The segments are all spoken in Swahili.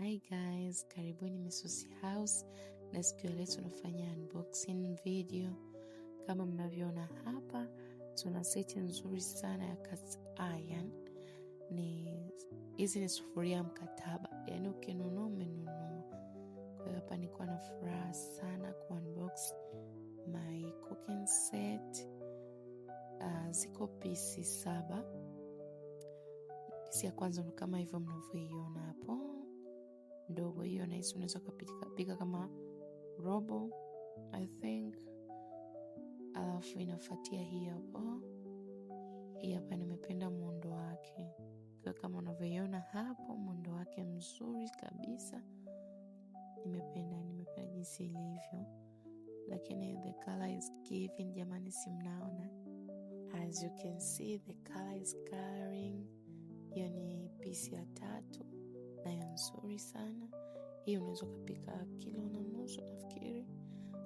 Hi guys, karibuni Misosi House, na siku ya leo tunafanya unboxing video. Kama mnavyoona hapa, tuna seti nzuri sana ya cast iron. Hizi ni sufuria mkataba, yaani ukinunua umenunua. Kwa hiyo hapa niko na furaha sana ku unbox my cooking set. Ziko pisi 7. Pisi ya kwanza ni kama hivyo mnavyoiona hapo, ndogo hiyo, na hizo unaweza kupika kama robo I think. Alafu inafuatia hii hapo. Hii hapa nimependa muundo wake, kwa kama unavyoiona hapo, muundo wake mzuri kabisa. Nimependa jinsi ilivyo, lakini the color is giving, jamani, si mnaona? As you can see, the color is coloring. Hiyo ni pisi ya 3, nayo nzuri sana. Hii unaweza kupika 1.5 kilo nafikiri.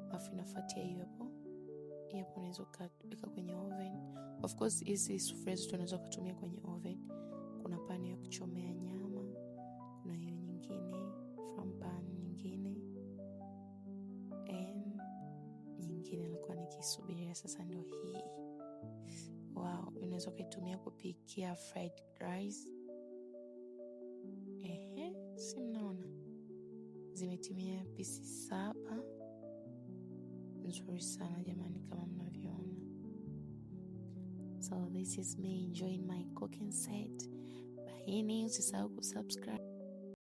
Alafu inafuatia hiyo hapo. Hii hapo unaweza kupika kwenye oven. Of course hizi sufuria zote unaweza kutumia kwenye oven. Kuna pani ya kuchomea nyama, kuna hiyo nyingine from pan nyingine, and nyingine nilikuwa nikisubiria sasa ndio hii. Wow, unaweza kuitumia kupikia fried rice. Si mnaona? Zimetimia pisi 7. Nzuri sana jamani, kama mnavyoona. So this is me enjoying my cooking set. Bahini, usisahau kusubscribe.